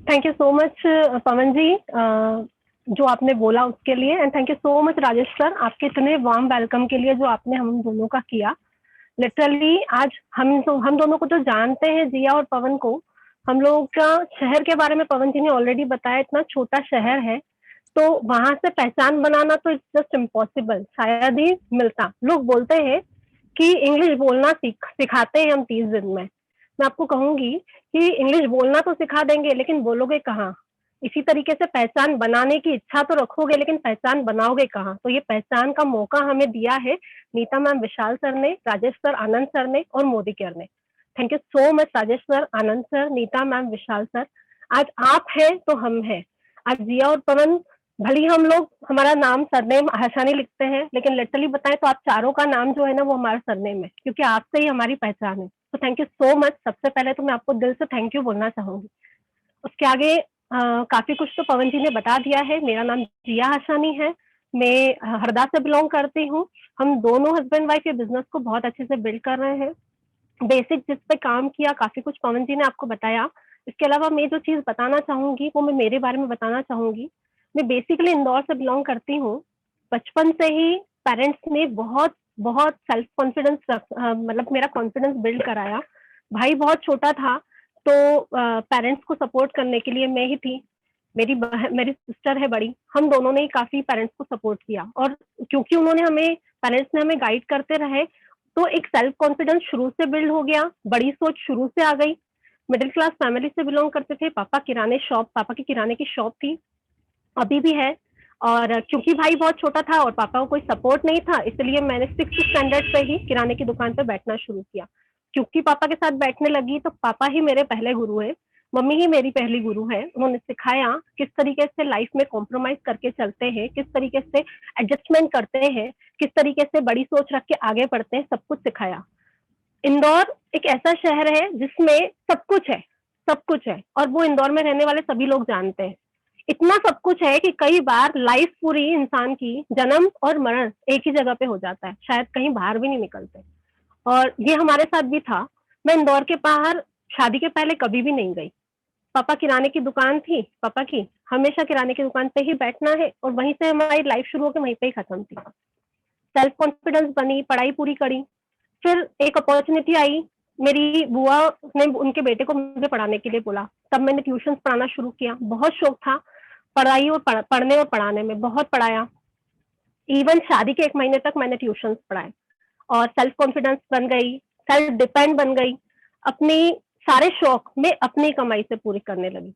Thank you so much पवन जी, जो आपने बोला उसके लिए, and thank you so much Rajesh sir, आपके इतने वार्म वेलकम के लिए जो आपने हम दोनों का किया। लिटरली आज हम दोनों को तो जानते हैं, जिया और पवन को। हम लोगों का शहर के बारे में पवन जी ने ऑलरेडी बताया, इतना छोटा शहर है, तो वहां से पहचान बनाना तो इट्स जस्ट इम्पॉसिबल, शायद ही मिलता। लोग बोलते हैं कि इंग्लिश बोलना सिखाते हैं हम 30 दिन में। मैं आपको कहूंगी कि इंग्लिश बोलना तो सिखा देंगे, लेकिन बोलोगे कहाँ? इसी तरीके से पहचान बनाने की इच्छा तो रखोगे, लेकिन पहचान बनाओगे कहाँ? तो ये पहचान का मौका हमें दिया है नीता मैम, विशाल सर ने, राजेश सर, आनंद सर ने और मोदी केयर ने। Thank you so much Rajesh sir, Anand sir, Neeta ma'am, Vishal sir. आज आप हैं तो हम हैं। आज जिया और पवन, भली हम लोग हमारा नाम सरनेम हर्षानी लिखते हैं, लेकिन लिटरली बताएं तो आप चारों का नाम जो है ना वो हमारा सरनेम है, क्योंकि आपसे ही हमारी पहचान है। तो थैंक यू सो मच। सबसे पहले तो मैं आपको दिल से थैंक यू बोलना चाहूंगी। उसके आगे काफी कुछ तो पवन जी ने बता दिया है। मेरा नाम जिया हर्षानी है, मैं हरदा से बिलोंग करती हूँ। हम दोनों हस्बैंड वाइफ ये बिजनेस को बहुत अच्छे से बिल्ड कर रहे हैं। बेसिक जिस पे काम किया, काफी कुछ पवन जी ने आपको बताया। इसके अलावा मैं जो चीज बताना चाहूंगी वो मैं मेरे बारे में बताना चाहूंगी। मैं बेसिकली इंदौर से बिलोंग करती हूँ। बचपन से ही पेरेंट्स ने बहुत बहुत सेल्फ कॉन्फिडेंस मतलब मेरा कॉन्फिडेंस बिल्ड कराया। भाई बहुत छोटा था, तो पेरेंट्स को सपोर्ट करने के लिए मैं ही थी। मेरी सिस्टर है बड़ी, हम दोनों ने ही काफी पेरेंट्स को सपोर्ट किया। और क्योंकि पेरेंट्स ने हमें गाइड करते रहे, तो एक सेल्फ कॉन्फिडेंस शुरू से बिल्ड हो गया, बड़ी सोच शुरू से आ गई। मिडिल क्लास फैमिली से बिलोंग करते थे। पापा की किराने की शॉप थी, अभी भी है। और क्योंकि भाई बहुत छोटा था और पापा को कोई सपोर्ट नहीं था, इसलिए मैंने 6th स्टैंडर्ड पे ही किराने की दुकान पे बैठना शुरू किया। क्योंकि पापा के साथ बैठने लगी, तो पापा ही मेरे पहले गुरु है, मम्मी ही मेरी पहली गुरु है। उन्होंने सिखाया किस तरीके से लाइफ में कॉम्प्रोमाइज करके चलते हैं, किस तरीके से एडजस्टमेंट करते हैं, किस तरीके से बड़ी सोच रख के आगे बढ़ते हैं, सब कुछ सिखाया। इंदौर एक ऐसा शहर है जिसमें सब कुछ है, सब कुछ है, और वो इंदौर में रहने वाले सभी लोग जानते हैं। इतना सब कुछ है कि कई बार लाइफ पूरी इंसान की जन्म और मरण एक ही जगह पे हो जाता है, शायद कहीं बाहर भी नहीं निकलते। और ये हमारे साथ भी था। मैं इंदौर के बाहर शादी के पहले कभी भी नहीं गई। पापा किराने की दुकान थी पापा की, हमेशा किराने की दुकान पे ही बैठना है, और वहीं से हमारी लाइफ शुरू होकर वहीं पे ही खत्म थी। सेल्फ कॉन्फिडेंस बनी, पढ़ाई पूरी करी। फिर एक अपॉर्चुनिटी आई, मेरी बुआ ने उनके बेटे को मुझे पढ़ाने के लिए बोला। तब मैंने ट्यूशन पढ़ाना शुरू किया। बहुत शौक था पढ़ाई और पढ़ने और पढ़ाने में, बहुत पढ़ाया। इवन शादी के 1 महीने तक मैंने ट्यूशन पढ़ाए, और सेल्फ कॉन्फिडेंस बन गई, सेल्फ डिपेंड बन गई। अपनी सारे शौक मैं अपनी कमाई से पूरी करने लगी।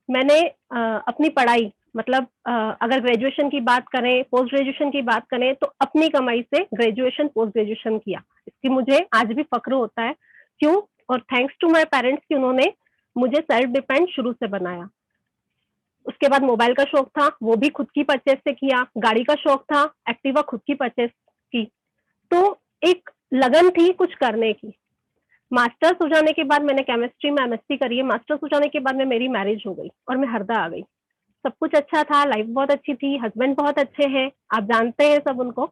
मैंने अपनी पढ़ाई, मतलब अगर ग्रेजुएशन की बात करें, पोस्ट ग्रेजुएशन की बात करें, तो अपनी कमाई से ग्रेजुएशन पोस्ट ग्रेजुएशन किया। इसकी मुझे आज भी फक्र होता है। क्यों? और थैंक्स टू माय पेरेंट्स कि उन्होंने मुझे सेल्फ डिपेंड शुरू से बनाया। उसके बाद मोबाइल का शौक था, वो भी खुद की परचेज से किया। गाड़ी का शौक था, एक्टिवा खुद की परचेज की। तो एक लगन थी कुछ करने की। मास्टर्स हो जाने के बाद मैंने केमिस्ट्री में एमएससी करी है। मास्टर्स हो जाने के बाद में मेरी मैरिज हो गई और मैं हरदा आ गई। सब कुछ अच्छा था, लाइफ बहुत अच्छी थी, हस्बैंड बहुत अच्छे हैं, आप जानते हैं सब उनको,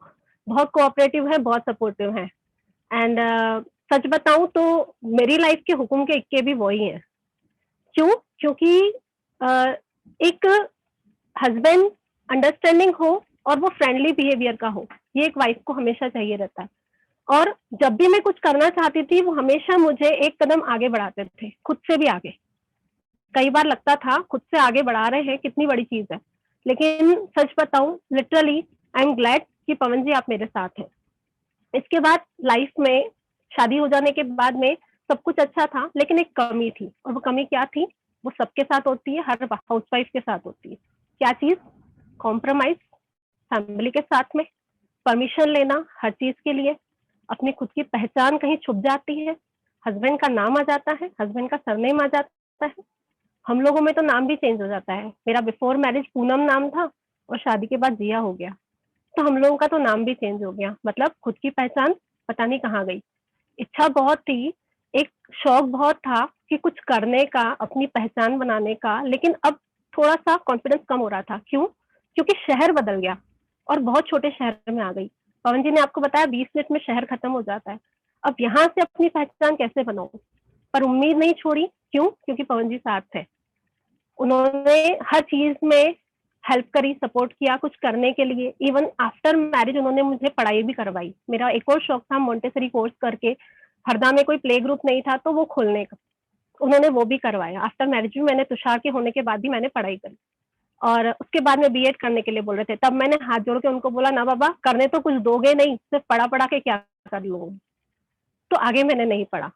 बहुत कोऑपरेटिव है, बहुत सपोर्टिव है। एंड सच बताऊं तो मेरी लाइफ के हुक्म के इक्के भी वही हैं। क्यों? क्योंकि uh, एक हस्बैंड अंडरस्टैंडिंग हो और वो फ्रेंडली बिहेवियर का हो, ये एक वाइफ को हमेशा चाहिए रहता है। और जब भी मैं कुछ करना चाहती थी, वो हमेशा मुझे एक कदम आगे बढ़ाते थे, खुद से भी आगे। कई बार लगता था खुद से आगे बढ़ा रहे हैं, कितनी बड़ी चीज है। लेकिन सच बताऊं, लिटरली आई एम ग्लैड कि पवन जी आप मेरे साथ हैं। इसके बाद लाइफ में शादी हो जाने के बाद में सब कुछ अच्छा था, लेकिन एक कमी थी। और वो कमी क्या थी? वो सबके साथ होती है, हर हाउसवाइफ के साथ होती है। क्या चीज? कॉम्प्रोमाइज फैमिली के साथ में, परमिशन लेना हर चीज के लिए, अपनी खुद की पहचान कहीं छुप जाती है, हस्बैंड का नाम आ जाता है, हस्बैंड का सरनेम आ जाता है। हम लोगों में तो नाम भी चेंज हो जाता है। मेरा बिफोर मैरिज पूनम नाम था और शादी के बाद जिया हो गया, तो हम लोगों का तो नाम भी चेंज हो गया। मतलब खुद की पहचान पता नहीं कहाँ गई। इच्छा बहुत थी, एक शौक बहुत था कि कुछ करने का, अपनी पहचान बनाने का, लेकिन अब थोड़ा सा कॉन्फिडेंस कम हो रहा था। क्यों? क्योंकि शहर बदल गया और बहुत छोटे शहर में आ गई। पवन जी ने आपको बताया 20 मिनट में शहर खत्म हो जाता है। अब यहाँ से अपनी पहचान कैसे बनाऊं? पर उम्मीद नहीं छोड़ी। क्यों? क्योंकि पवन जी साथ है। उन्होंने हर चीज में हेल्प करी, सपोर्ट किया कुछ करने के लिए। इवन आफ्टर मैरिज उन्होंने मुझे पढ़ाई भी करवाई। मेरा एक और शौक था मोंटेसरी कोर्स करके, हरदा में कोई प्ले ग्रुप नहीं था तो वो खोलने का, उन्होंने वो भी करवाया। आफ्टर मैरिज भी मैंने, तुषार के होने के बाद भी मैंने पढ़ाई करी। और उसके बाद में बीएड करने के लिए बोल रहे थे, तब मैंने हाथ जोड़ के उनको बोला, ना बाबा, करने तो कुछ दोगे नहीं, सिर्फ पढ़ा पढ़ा के क्या कर लूंगी। तो आगे मैंने नहीं पढ़ा।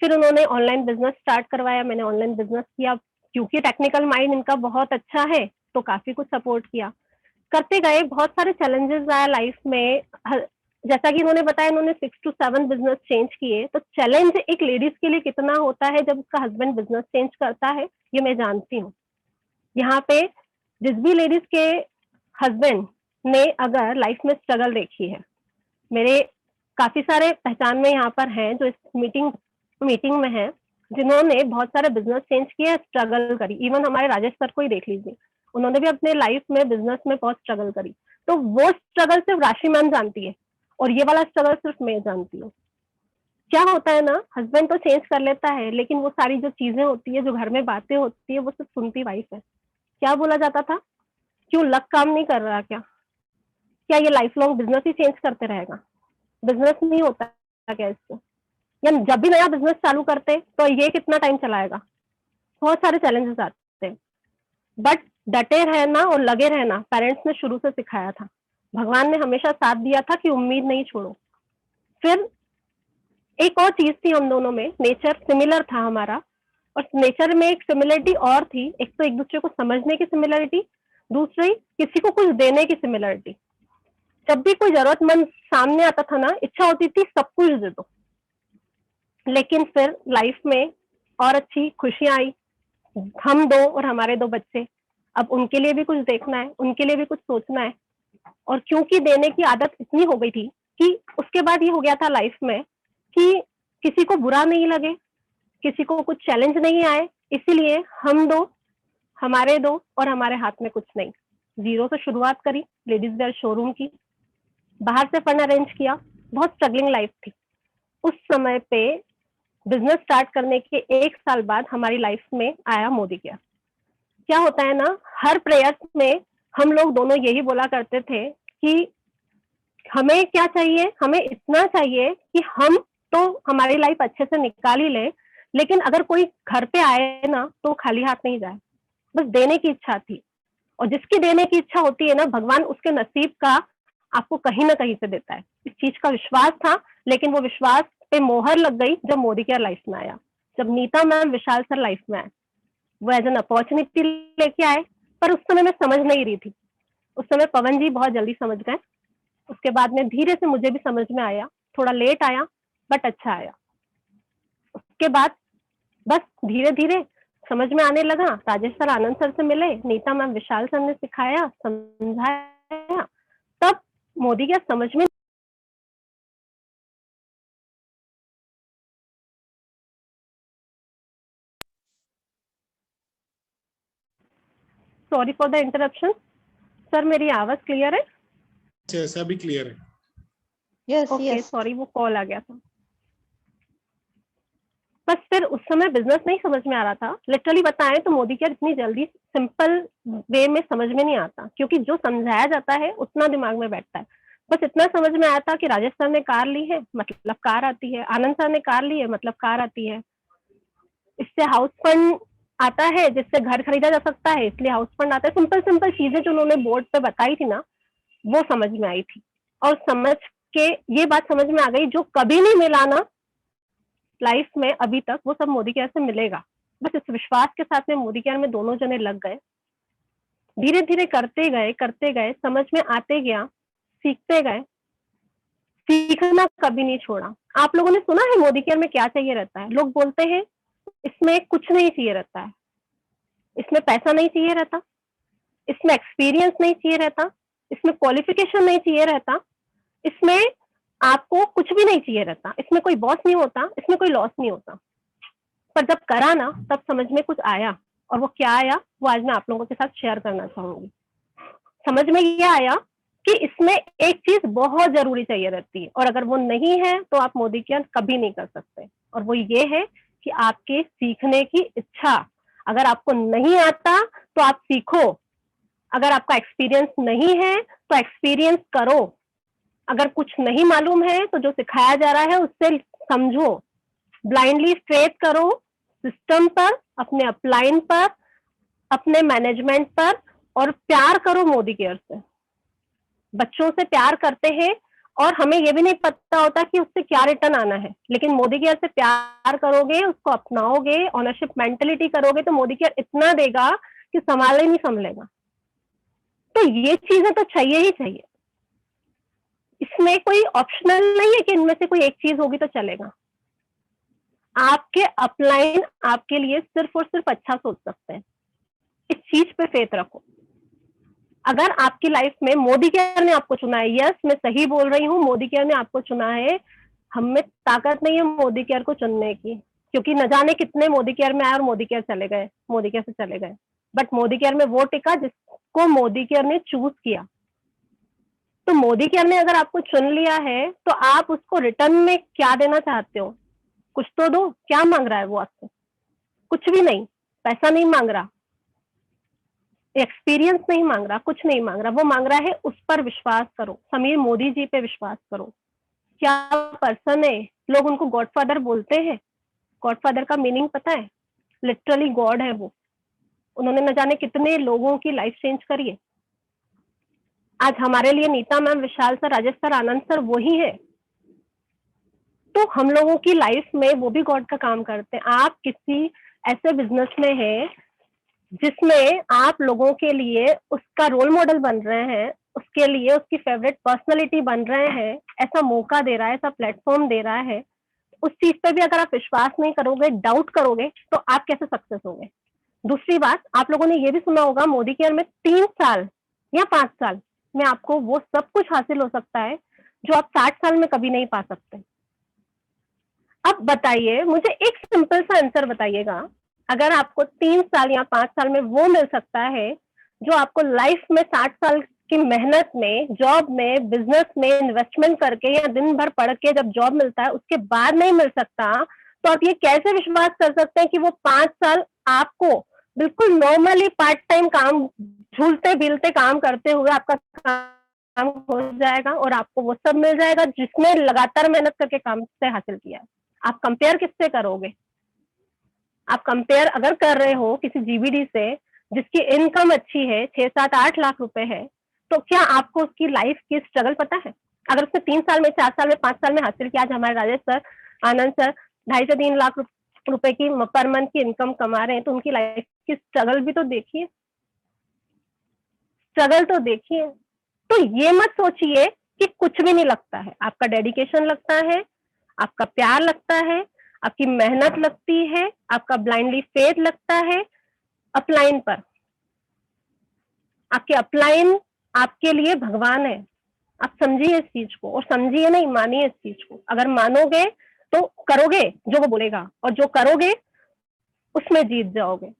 फिर उन्होंने ऑनलाइन बिजनेस स्टार्ट करवाया, मैंने ऑनलाइन बिजनेस किया। क्योंकि टेक्निकल माइंड इनका बहुत अच्छा है तो काफी कुछ सपोर्ट किया, करते गए। बहुत सारे चैलेंजेस आया लाइफ में। जैसा कि उन्होंने बताया, उन्होंने 6 to 7 बिजनेस चेंज किए। तो चैलेंज एक लेडीज के लिए कितना होता है जब उसका हस्बैंड बिजनेस चेंज करता है, ये मैं जानती हूँ। यहाँ पे जिस भी लेडीज के हस्बैंड ने अगर लाइफ में स्ट्रगल देखी है, मेरे काफी सारे पहचान में यहाँ पर हैं जो इस मीटिंग में है, जिन्होंने बहुत सारे बिजनेस चेंज किए, स्ट्रगल करी। इवन हमारे राजेश सर को ही देख लीजिए, उन्होंने भी अपने लाइफ में बिजनेस में बहुत स्ट्रगल करी। तो वो स्ट्रगल सिर्फ राशि मैम जानती है और ये वाला स्ट्रगल सिर्फ मैं जानती हूँ। क्या होता है ना, हस्बैंड तो चेंज कर लेता है, लेकिन वो सारी जो चीजें होती है, जो घर में बातें होती है, वो सिर्फ सुनती वाइफ है। क्या बोला जाता था, क्यों लक काम नहीं कर रहा, क्या ये लाइफ लॉन्ग बिजनेस ही चेंज करते रहेगा, बिजनेस नहीं होता क्या इससे, या जब भी नया बिजनेस चालू करते तो ये कितना टाइम चलाएगा। बहुत सारे चैलेंजेस आते हैं, बट डटे रहना और लगे रहना पेरेंट्स ने शुरू से सिखाया था। भगवान ने हमेशा साथ दिया था कि उम्मीद नहीं छोड़ो। फिर एक और चीज थी हम दोनों में, नेचर सिमिलर था हमारा। और नेचर में एक सिमिलरिटी और थी, एक तो एक दूसरे को समझने की सिमिलरिटी, दूसरी किसी को कुछ देने की सिमिलरिटी। जब भी कोई जरूरतमंद सामने आता था ना, इच्छा होती थी सब कुछ दे दो। लेकिन फिर लाइफ में और अच्छी खुशियां आई, हम दो और हमारे 2 बच्चे। अब उनके लिए भी कुछ देखना है, उनके लिए भी कुछ सोचना है। और क्योंकि देने की आदत इतनी हो गई थी कि उसके बाद ये हो गया था लाइफ में कि किसी को बुरा नहीं लगे, किसी को कुछ चैलेंज नहीं आए, इसीलिए हम 2, हमारे 2 और हमारे हाथ में कुछ नहीं। जीरो से शुरुआत करी, लेडीज वेयर शोरूम की, बाहर से फंड अरेंज किया। बहुत स्ट्रगलिंग लाइफ थी। उस समय पे बिजनेस स्टार्ट करने के 1 साल बाद हमारी लाइफ में आया मोदी केयर। क्या होता है ना, हर प्रेयर्स में हम लोग दोनों यही बोला करते थे कि हमें क्या चाहिए, हमें इतना चाहिए कि हम तो हमारी लाइफ अच्छे से निकाल ही ले, लेकिन अगर कोई घर पे आए ना तो खाली हाथ नहीं जाए। बस देने की इच्छा थी, और जिसकी देने की इच्छा होती है ना, भगवान उसके नसीब का आपको कहीं ना कहीं से देता है। इस चीज का विश्वास था, लेकिन वो विश्वास पे मोहर लग गई जब मोदी केयर लाइफ में आया, जब Nita ma'am, Vishal sir life में आए। वो एज एन अपॉर्चुनिटी लेके आए, पर उस समय मैं समझ नहीं रही थी। उस समय पवन जी बहुत जल्दी समझ गए। उसके बाद में धीरे से मुझे भी समझ में आया, थोड़ा लेट आया बट अच्छा आया। उसके बाद बस धीरे धीरे समझ में आने लगा। राजेश सर, आनंद सर से मिले, नीता मैम, विशाल सर ने सिखाया, समझाया, तब मोदी क्या समझ में। Sorry for the interruption sir, मेरी आवाज क्लियर है? जैसा भी क्लियर है। यस ओके, यस सॉरी वो कॉल आ गया था। बस फिर उस समय बिजनेस नहीं समझ में आ रहा था। लिटरली बताएं तो मोदी केयर इतनी जल्दी सिंपल वे में समझ में नहीं आता, क्योंकि जो समझाया जाता है उतना दिमाग में बैठता है। बस इतना समझ में आया था कि राजेश सर ने कार ली है मतलब कार आती है, आनंद सर ने कार ली है मतलब कार आती है, इससे हाउस फंड आता है जिससे घर खरीदा जा सकता है, इसलिए हाउस फंड आता है। सिंपल सिंपल चीजें जो उन्होंने बोर्ड पे बताई थी ना, वो समझ में आई थी। और समझ के ये बात समझ में आ गई, जो कभी नहीं मिला ना लाइफ में अभी तक, वो सब मोदी केयर से मिलेगा। बस इस विश्वास के साथ में मोदी केयर में दोनों जने लग गए। धीरे धीरे करते गए, समझ में आते गया, सीखते गए, सीखना कभी नहीं छोड़ा। आप लोगों ने सुना है मोदी केयर में क्या चाहिए रहता है? लोग बोलते हैं इसमें कुछ नहीं चाहिए रहता है, इसमें पैसा नहीं चाहिए रहता, इसमें एक्सपीरियंस नहीं चाहिए रहता, इसमें क्वालिफिकेशन नहीं चाहिए रहता, इसमें आपको कुछ भी नहीं चाहिए रहता, इसमें कोई बॉस नहीं होता, इसमें कोई लॉस नहीं होता। पर जब करा ना, तब समझ में कुछ आया, और वो क्या आया वो आज मैं आप लोगों के साथ शेयर करना चाहूंगी। समझ में ये आया कि इसमें एक चीज बहुत जरूरी चाहिए रहती है, और अगर वो नहीं है तो आप मोदी केयर कभी नहीं कर सकते, और वो ये है कि आपके सीखने की इच्छा, अगर आपको नहीं आता तो आप सीखो, अगर आपका एक्सपीरियंस नहीं है तो एक्सपीरियंस करो, अगर कुछ नहीं मालूम है तो जो सिखाया जा रहा है उससे समझो, ब्लाइंडली स्ट्रेट करो सिस्टम पर, अपने अपलाइन पर, अपने मैनेजमेंट पर, और प्यार करो मोदी केयर से। बच्चों से प्यार करते हैं और हमें ये भी नहीं पता होता कि उससे क्या रिटर्न आना है, लेकिन मोदी केयर से प्यार करोगे, उसको अपनाओगे, ऑनरशिप मेंटेलिटी करोगे तो मोदी केयर इतना देगा कि संभाल ही नहीं संभलेगा। तो ये चीजें तो चाहिए ही चाहिए, इसमें कोई ऑप्शनल नहीं है कि इनमें से कोई एक चीज होगी तो चलेगा। आपके अपलाइन आपके लिए सिर्फ और सिर्फ अच्छा सोच सकते हैं, इस चीज पे फेथ रखो। अगर आपकी लाइफ में मोदी केयर ने आपको चुना है, यस मैं सही बोल रही हूँ, मोदी केयर ने आपको चुना है, हमें ताकत नहीं है मोदी केयर को चुनने की, क्योंकि न जाने कितने मोदी केयर में आए और मोदी केयर चले गए, मोदी केयर से चले गए, बट मोदी केयर में वो टिका जिसको मोदी केयर ने चूज किया। तो मोदी केयर ने अगर आपको चुन लिया है तो आप उसको रिटर्न में क्या देना चाहते हो? कुछ तो दो। क्या मांग रहा है वो आपसे? कुछ भी नहीं, पैसा नहीं मांग रहा, एक्सपीरियंस नहीं मांग रहा, कुछ नहीं मांग रहा, वो मांग रहा है उस पर विश्वास करो, समीर मोदी जी पे विश्वास करो। क्या पर्सन है, लोग उनको गॉडफादर बोलते हैं। गॉडफादर का मीनिंग पता है? लिटरली गॉड है वो, उन्होंने न जाने कितने लोगों की लाइफ चेंज करी है। आज हमारे लिए Nita ma'am, Vishal sir, Rajesh sir, Anand sir वही है। तो हम लोगों की लाइफ में वो भी गॉड का काम करते हैं। आप किसी ऐसे बिजनेस में हैं जिसमें आप लोगों के लिए उसका रोल मॉडल बन रहे हैं, उसके लिए उसकी फेवरेट पर्सनालिटी बन रहे हैं, ऐसा मौका दे रहा है, ऐसा प्लेटफॉर्म दे रहा है, उस चीज पे भी अगर आप विश्वास नहीं करोगे, डाउट करोगे, तो आप कैसे सक्सेस होगे? दूसरी बात, आप लोगों ने ये भी सुना होगा मोदी केयर में 3 साल या 5 साल में आपको वो सब कुछ हासिल हो सकता है जो आप 60 साल में कभी नहीं पा सकते। अब बताइए मुझे, एक सिंपल सा आंसर बताइएगा, अगर आपको 3 साल या 5 साल में वो मिल सकता है जो आपको लाइफ में 60 साल की मेहनत में, जॉब में, बिजनेस में, इन्वेस्टमेंट करके या दिन भर पढ़ के जब जॉब मिलता है उसके बाद नहीं मिल सकता, तो आप ये कैसे विश्वास कर सकते हैं कि वो 5 साल आपको बिल्कुल नॉर्मली पार्ट टाइम काम, झूलते बिलते काम करते हुए आपका काम हो जाएगा और आपको वो सब मिल जाएगा जिसने लगातार मेहनत करके काम से हासिल किया है? आप कंपेयर किससे करोगे? आप कंपेयर अगर कर रहे हो किसी जीबीडी से जिसकी इनकम अच्छी है, 6, 7, 8 लाख रुपए है, तो क्या आपको उसकी लाइफ की स्ट्रगल पता है? अगर उसने 3 साल में, 4 साल में, 5 साल में हासिल किया, आज हमारे राजेश सर, आनंद सर 2.5 से 3 लाख रुपए की पर मंथ की इनकम कमा रहे हैं, तो उनकी लाइफ की स्ट्रगल भी तो देखिए, स्ट्रगल तो देखिए। तो ये मत सोचिए कि कुछ भी नहीं लगता है, आपका डेडिकेशन लगता है, आपका प्यार लगता है, आपकी मेहनत लगती है, आपका ब्लाइंडली फेथ लगता है अपलाइन पर। आपके अपलाइन आपके लिए भगवान है, आप समझिए इस चीज को, और समझिए नहीं, मानिए इस चीज को। अगर मानोगे तो करोगे जो वो बोलेगा, और जो करोगे उसमें जीत जाओगे,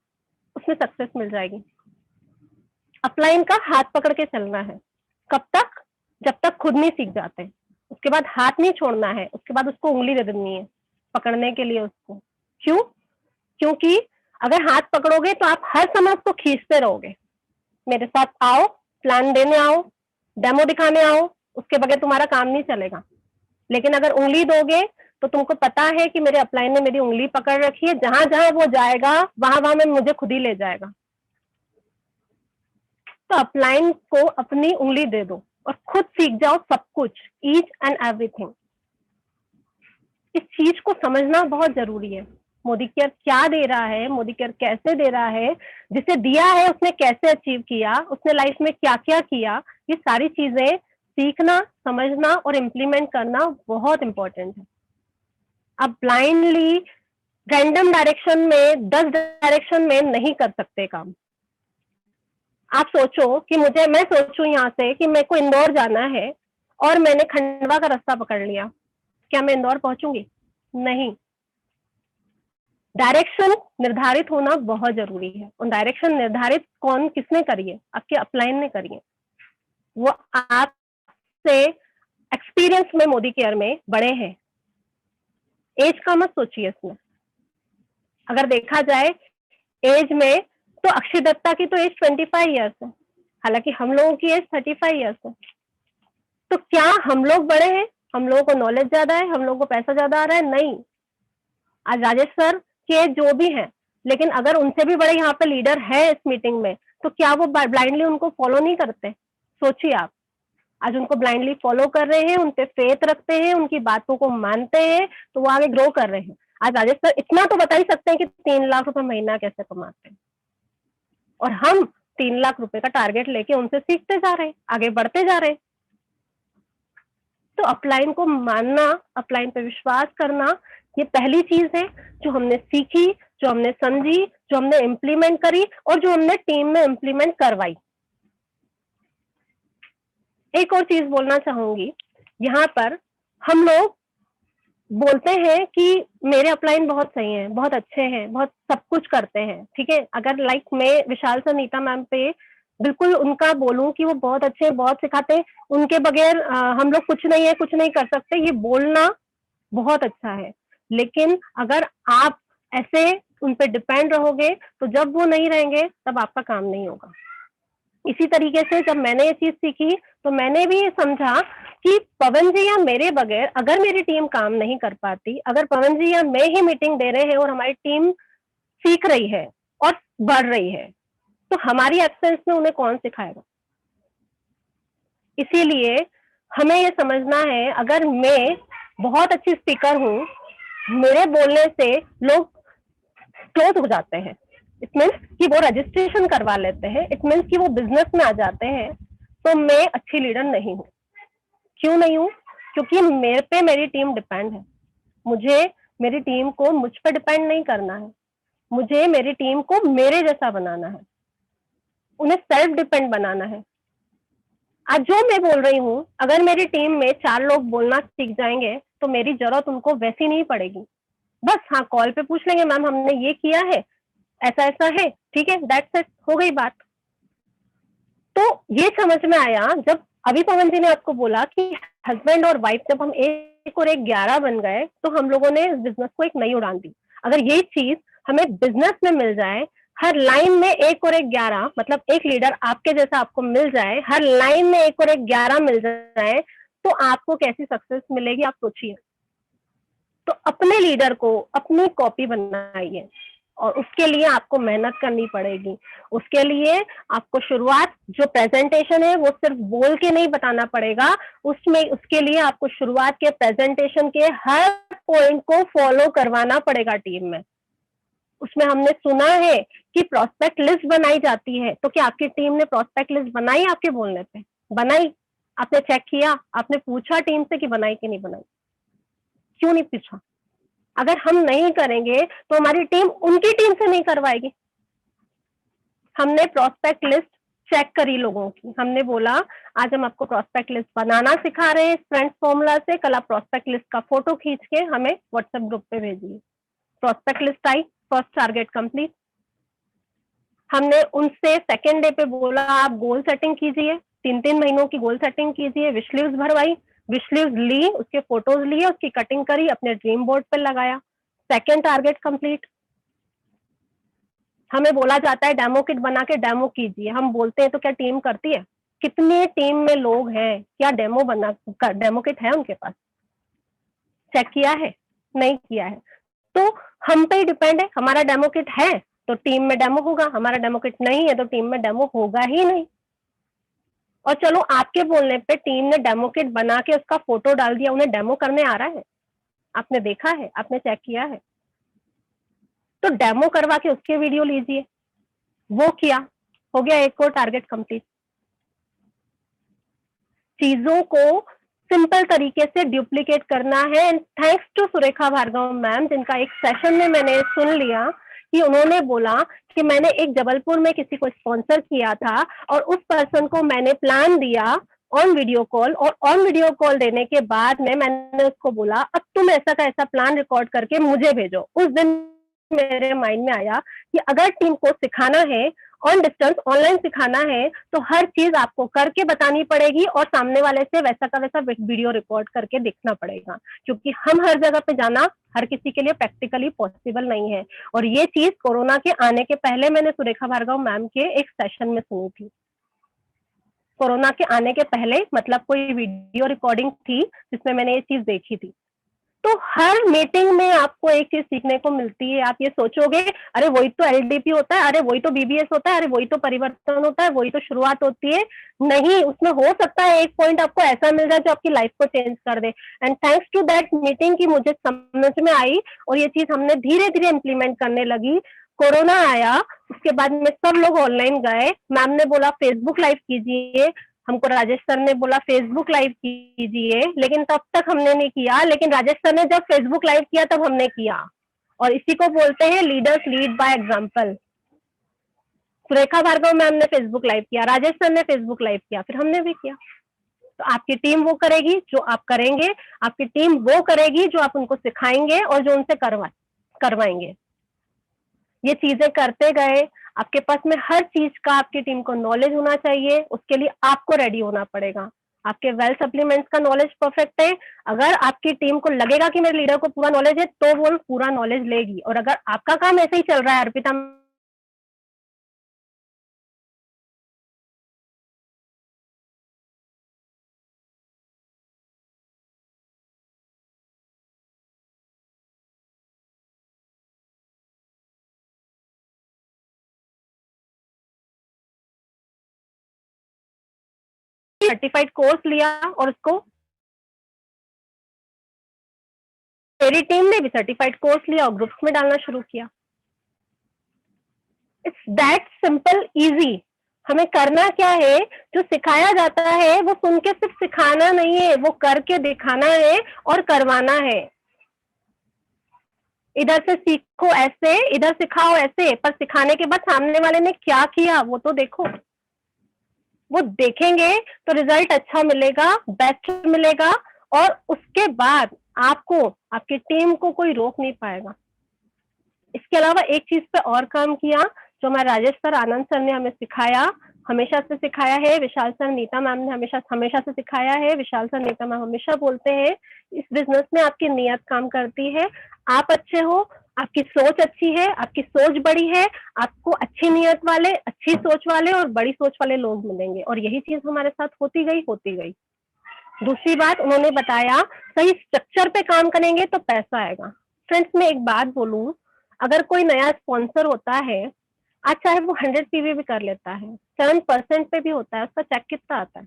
उसमें सक्सेस मिल जाएगी। अपलाइन का हाथ पकड़ के चलना है। कब तक? जब तक खुद नहीं सीख जाते, उसके बाद हाथ नहीं छोड़ना है, उसके बाद उसको उंगली दे देनी है पकड़ने के लिए उसको। क्यों? क्योंकि अगर हाथ पकड़ोगे तो आप हर समय उसको खींचते रहोगे, मेरे साथ आओ, प्लान देने आओ, डेमो दिखाने आओ, उसके बगैर तुम्हारा काम नहीं चलेगा। लेकिन अगर उंगली दोगे तो तुमको पता है कि मेरे अपलाइन ने मेरी उंगली पकड़ रखी है, जहां जहां वो जाएगा वहां वहां में मुझे खुद ही ले जाएगा। तो अपलाइन को अपनी उंगली दे दो और खुद सीख जाओ सब कुछ, ईच एंड एवरीथिंग। इस चीज को समझना बहुत जरूरी है। मोदी केयर क्या दे रहा है, मोदी केयर कैसे दे रहा है, जिसे दिया है उसने कैसे अचीव किया, उसने लाइफ में क्या क्या किया, ये सारी चीजें सीखना, समझना और इम्प्लीमेंट करना बहुत इंपॉर्टेंट है। आप ब्लाइंडली रैंडम डायरेक्शन में, 10 डायरेक्शन में नहीं कर सकते काम। आप सोचो कि मैं सोचूं यहाँ से कि मेरे को इंदौर जाना है और मैंने खंडवा का रास्ता पकड़ लिया, क्या मैं इंदौर पहुंचूंगी? नहीं। डायरेक्शन निर्धारित होना बहुत जरूरी है, और डायरेक्शन निर्धारित किसने करी है? आपके अपलाइन ने करी है। वो आपसे एक्सपीरियंस में मोदी केयर में बड़े हैं। एज का मत सोचिए इसमें। अगर देखा जाए एज में तो अक्षय दत्ता की तो एज 25 ईयर्स है, हालांकि हम लोगों की एज 35 ईयर्स है। तो क्या हम लोग बड़े हैं, हम लोगों को नॉलेज ज्यादा है, हम लोगों को पैसा ज्यादा आ रहा है? नहीं। आज राजेश सर के जो भी हैं, लेकिन अगर उनसे भी बड़े यहाँ पे लीडर है इस मीटिंग में, तो क्या वो ब्लाइंडली उनको फॉलो नहीं करते? सोचिए आप, आज उनको ब्लाइंडली फॉलो कर रहे हैं, उन पे फेथ रखते हैं, उनकी बातों को मानते हैं, तो वो आगे ग्रो कर रहे हैं। आज राजेश सर इतना तो बता ही सकते हैं कि 3 लाख रुपए महीना कैसे कमाते हैं, और हम 3 लाख रुपए का टारगेट लेके उनसे सीखते जा रहे हैं, आगे बढ़ते जा रहे हैं। तो अपलाइन को मानना, अपलाइन पे विश्वास करना, ये पहली चीज है जो हमने सीखी, जो हमने समझी, जो हमने इम्प्लीमेंट करी और जो हमने टीम में इम्प्लीमेंट करवाई। एक और चीज बोलना चाहूंगी, यहाँ पर हम लोग बोलते हैं कि मेरे अपलाइन बहुत सही हैं, बहुत अच्छे हैं, बहुत सब कुछ करते हैं, ठीक है। अगर लाइक मैं विशाल सर, नीता मैम पे बिल्कुल उनका बोलूं कि वो बहुत अच्छे हैं, बहुत सिखाते हैं, उनके बगैर हम लोग कुछ नहीं है, कुछ नहीं कर सकते, ये बोलना बहुत अच्छा है। लेकिन अगर आप ऐसे उन पे डिपेंड रहोगे, तो जब वो नहीं रहेंगे तब आपका काम नहीं होगा। इसी तरीके से जब मैंने ये चीज सीखी, तो मैंने भी समझा कि पवन जी या मेरे बगैर अगर मेरी टीम काम नहीं कर पाती, अगर पवन जी या मैं ही मीटिंग दे रहे हैं और हमारी टीम सीख रही है और बढ़ रही है, तो हमारी एब्सेंस में उन्हें कौन सिखाएगा? इसीलिए हमें ये समझना है, अगर मैं बहुत अच्छी स्पीकर हूँ, मेरे बोलने से लोग क्लोज हो जाते हैं, इट मीन्स कि वो रजिस्ट्रेशन करवा लेते हैं, इट मीन्स कि वो बिजनेस में आ जाते हैं, तो मैं अच्छी लीडर नहीं हूँ। क्यों नहीं हूँ? क्योंकि मेरे पे मेरी टीम डिपेंड है। मुझे मेरी टीम को मुझ पर डिपेंड नहीं करना है, मुझे मेरी टीम को मेरे जैसा बनाना है, उन्हें सेल्फ डिपेंड बनाना है। आज जो मैं बोल रही हूँ, अगर मेरी टीम में 4 लोग बोलना सीख जाएंगे, तो मेरी जरूरत उनको वैसी नहीं पड़ेगी। बस हाँ, कॉल पे पूछ लेंगे, मैम हमने ये किया है, ऐसा ऐसा है, ठीक है, दैट्स इट, हो गई बात। तो ये समझ में आया जब अभी पवन जी ने आपको बोला कि हस्बैंड और वाइफ जब हम 1 और 1 11 बन गए, तो हम लोगों ने इस बिजनेस को एक नई उड़ान दी। अगर ये चीज हमें बिजनेस में मिल जाए, हर लाइन में 1 और 1 11, मतलब एक लीडर आपके जैसा आपको मिल जाए, हर लाइन में 1 और 1 11 मिल जाए, तो आपको कैसी सक्सेस मिलेगी, आप सोचिए। तो अपने लीडर को अपनी कॉपी बनाइए, और उसके लिए आपको मेहनत करनी पड़ेगी। उसके लिए आपको शुरुआत, जो प्रेजेंटेशन है वो सिर्फ बोल के नहीं बताना पड़ेगा, उसमें उसके लिए आपको शुरुआत के प्रेजेंटेशन के हर पॉइंट को फॉलो करवाना पड़ेगा टीम में। उसमें हमने सुना है कि प्रोस्पेक्ट लिस्ट बनाई जाती है, तो क्या आपकी टीम ने प्रोस्पेक्ट लिस्ट बनाई? आपके बोलने पे बनाई? आपने चेक किया? आपने पूछा टीम से कि बनाई कि नहीं बनाई? क्यों नहीं पूछा? अगर हम नहीं करेंगे तो हमारी टीम उनकी टीम से नहीं करवाएगी। हमने प्रोस्पेक्ट लिस्ट चेक करी लोगों की, हमने बोला आज हम आपको प्रोस्पेक्ट लिस्ट बनाना सिखा रहे हैं फ्रेंड्स फॉर्मूला से, कल आप प्रोस्पेक्ट लिस्ट का फोटो खींच के हमें व्हाट्सएप ग्रुप पे भेजिए। प्रोस्पेक्ट लिस्ट आई, फर्स्ट टारगेट कंप्लीट। हमने उनसे सेकेंड डे पे बोला आप गोल सेटिंग कीजिए, 3-3 महीनों की गोल सेटिंग कीजिए, विश लिस्ट भरवाई, विश लिस्ट ली, उसके फोटोज लिए, उसकी कटिंग करी, अपने ड्रीम बोर्ड पे लगाया, सेकेंड टारगेट कंप्लीट। हमें बोला जाता है डेमो किट बना के डेमो कीजिए, हम बोलते हैं तो क्या टीम करती है? कितने टीम में लोग हैं, क्या डेमो किट है उनके पास? चेक किया है? नहीं किया है। तो हम पे ही डिपेंड है, हमारा डेमो किट है तो टीम में डेमो होगा, हमारा डेमो किट नहीं है तो टीम में डेमो होगा ही नहीं। और चलो आपके बोलने पे टीम ने डेमो किट बना के उसका फोटो डाल दिया, उन्हें डेमो करने आ रहा है, आपने देखा है, आपने चेक किया है, तो डेमो करवा के उसके वीडियो लीजिए, वो किया, हो गया एक और टारगेट कंप्लीट। चीजों को सिंपल तरीके से डुप्लीकेट करना है। And thanks to Surekha Bhargav ma'am, जिनका एक सेशन में मैंने सुन लिया कि उन्होंने बोला कि मैंने एक जबलपुर में किसी को स्पॉन्सर किया था और उस पर्सन को मैंने प्लान दिया ऑन वीडियो कॉल, और ऑन वीडियो कॉल देने के बाद में मैंने उसको बोला अब तुम ऐसा का ऐसा प्लान रिकॉर्ड करके मुझे भेजो। उस दिन मेरे माइंड में आया कि अगर टीम को सिखाना है ऑन डिस्टेंस ऑनलाइन सिखाना है तो हर चीज आपको करके बतानी पड़ेगी और सामने वाले से वैसा का वैसा वीडियो रिकॉर्ड करके दिखना पड़ेगा, क्योंकि हम हर जगह पे जाना हर किसी के लिए प्रैक्टिकली पॉसिबल नहीं है। और ये चीज कोरोना के आने के पहले मैंने सुरेखा भार्गव मैम के एक सेशन में सुनी थी। कोरोना के आने के पहले मतलब कोई वीडियो रिकॉर्डिंग थी जिसमें मैंने ये चीज देखी थी। तो हर मीटिंग में आपको एक चीज सीखने को मिलती है। आप ये सोचोगे अरे वही तो एलडीपी होता है, अरे वही तो बीबीएस होता है, अरे वही तो परिवर्तन होता है, वही तो शुरुआत होती है। नहीं, उसमें हो सकता है एक पॉइंट आपको ऐसा मिल जाए जो आपकी लाइफ को चेंज कर दे। And thanks to that meeting की मुझे समझ में आई और ये चीज हमने धीरे धीरे इम्प्लीमेंट करने लगी। कोरोना आया, उसके बाद में सब लोग ऑनलाइन गए। मैम ने बोला फेसबुक लाइव कीजिए, हमको राजेश सर ने बोला फेसबुक लाइव कीजिए, लेकिन तब तक हमने नहीं किया। लेकिन राजेश सर ने जब फेसबुक लाइव किया तब हमने किया, और इसी को बोलते हैं leaders lead by example. Surekha Bhargav ma'am ने फेसबुक लाइव किया, राजेश सर ने फेसबुक लाइव किया, फिर हमने भी किया। तो आपकी टीम वो करेगी जो आप करेंगे, आपकी टीम वो करेगी जो आप उनको सिखाएंगे और जो उनसे करवाएंगे। ये चीजें करते गए, आपके पास में हर चीज का आपकी टीम को नॉलेज होना चाहिए। उसके लिए आपको रेडी होना पड़ेगा। आपके वेल सप्लीमेंट्स का नॉलेज परफेक्ट है, अगर आपकी टीम को लगेगा कि मेरे लीडर को पूरा नॉलेज है तो वो पूरा नॉलेज लेगी। और अगर आपका काम ऐसे ही चल रहा है अर्पिता, सर्टिफाइड कोर्स लिया और उसको मेरी टीम ने भी सर्टिफाइड कोर्स लिया और ग्रुप्स में डालना शुरू किया। It's that simple easy. हमें करना क्या है, जो सिखाया जाता है वो सुन के सिर्फ सिखाना नहीं है, वो करके दिखाना है और करवाना है। इधर से सीखो ऐसे, इधर सिखाओ ऐसे, पर सिखाने के बाद सामने वाले ने क्या किया वो तो देखो। वो देखेंगे तो रिजल्ट अच्छा मिलेगा, बेस्ट मिलेगा, और उसके बाद आपको, आपकी टीम को कोई रोक नहीं पाएगा। इसके अलावा एक चीज पे और काम किया जो हमारे राजेश सर, आनंद सर ने हमें सिखाया, हमेशा से सिखाया है। विशाल सर, नीता मैम ने हमेशा से सिखाया है। विशाल सर, नीता मैम हमेशा बोलते हैं इस बिजनेस में आपकी नीयत काम करती है। आप अच्छे हो, आपकी सोच अच्छी है, आपकी सोच बड़ी है, आपको अच्छी नीयत वाले, अच्छी सोच वाले और बड़ी सोच वाले लोग मिलेंगे। और यही चीज हमारे साथ होती गई। दूसरी बात उन्होंने बताया, सही स्ट्रक्चर पे काम करेंगे तो पैसा आएगा। फ्रेंड्स, मैं एक बात बोलूं, अगर कोई नया स्पॉन्सर होता है, आज चाहे वो 100 पीवी भी कर लेता है, 7% पे भी होता है, उसका चेक कितना आता है?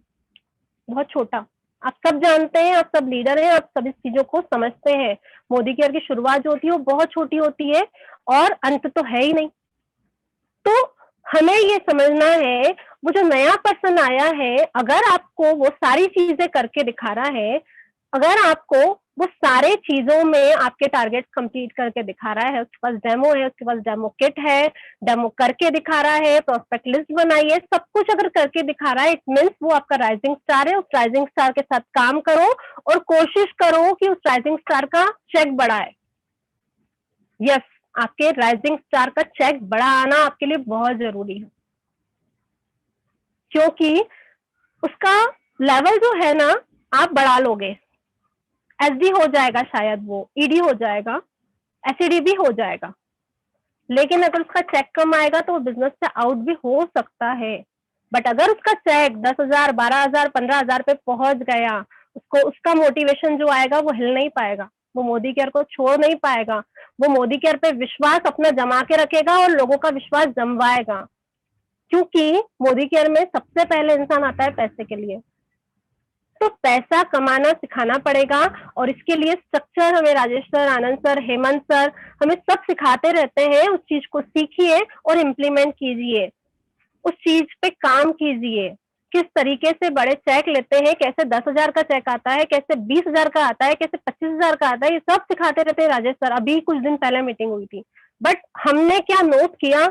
बहुत छोटा। आप सब जानते हैं, आप सब लीडर हैं, आप सब इस चीजों को समझते हैं। मोदी केयर की शुरुआत जो होती है वो बहुत छोटी होती है और अंत तो है ही नहीं। तो हमें ये समझना है, वो जो नया पर्सन आया है, अगर आपको वो सारी चीजें करके दिखा रहा है, अगर आपको वो सारे चीजों में आपके टारगेट कंप्लीट करके दिखा रहा है, उसके पास डेमो है, उसके पास डेमो किट है, डेमो करके दिखा रहा है, प्रोस्पेक्ट लिस्ट बनाई है, सब कुछ अगर करके दिखा रहा है, इट मीन्स वो आपका राइजिंग स्टार है। उस राइजिंग स्टार के साथ काम करो और कोशिश करो कि उस राइजिंग स्टार का चेक बढ़ाए। यस, आपके राइजिंग स्टार का चेक बड़ा आना आपके लिए बहुत जरूरी है, क्योंकि उसका लेवल जो है ना, आप बढ़ा लोगे, एसडी हो जाएगा, शायद वो ईडी हो जाएगा, एसईडी भी हो जाएगा, लेकिन अगर उसका चेक कम आएगा तो वो बिजनेस से आउट भी हो सकता है। बट अगर उसका चेक 10,000, 12,000, 15,000 पे पहुंच गया, उसको उसका मोटिवेशन जो आएगा वो हिल नहीं पाएगा, वो मोदी केयर को छोड़ नहीं पाएगा, वो मोदी केयर पे विश्वास अपना जमा के रखेगा और लोगों का विश्वास जमवाएगा। क्योंकि मोदी केयर में सबसे पहले इंसान आता है पैसे के लिए, तो पैसा कमाना सिखाना पड़ेगा। और इसके लिए स्ट्रक्चर हमें Rajesh sir, Anand sir, Hemant sir हमें सब सिखाते रहते हैं। उस चीज को सीखिए और इम्प्लीमेंट कीजिए, उस चीज पे काम कीजिए। किस तरीके से बड़े चेक लेते हैं, कैसे 10,000 का चेक आता है, कैसे 20,000 का आता है, कैसे 25,000 का आता है, ये सब सिखाते रहते हैं राजेश सर। अभी कुछ दिन पहले मीटिंग हुई थी, बट हमने क्या नोट किया,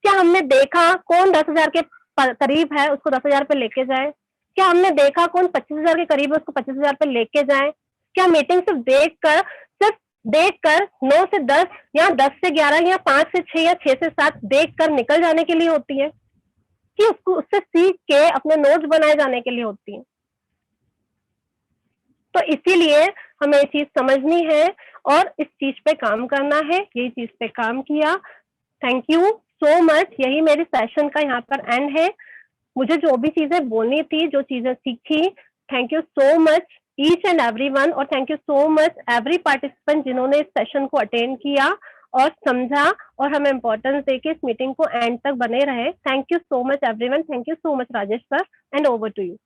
क्या हमने देखा कौन 10,000 के करीब है उसको 10,000 पे लेके जाए? क्या हमने देखा कौन 25,000 के करीब है उसको 25,000 पे लेके जाए? क्या मीटिंग सिर्फ देख कर, सिर्फ देखकर 9 से 10 या 10 से 11 या 5 से 6 या 6 से 7 देखकर निकल जाने के लिए होती है कि उसको उससे सीख के अपने नोट्स बनाए जाने के लिए होती है। तो इसीलिए हमें ये चीज समझनी है और इस चीज पे काम करना है। यही चीज पे काम किया। Thank you so much. यही मेरी सेशन का यहाँ पर एंड है। मुझे जो भी चीजें बोलनी थी, जो चीजें सीखी, thank you so much each and everyone, और thank you so much every participant जिन्होंने इस सेशन को अटेंड किया और समझा और हमें इम्पोर्टेंस देके इस मीटिंग को एंड तक बने रहे। Thank you so much everyone. Thank you so much Rajesh sir, and over to you.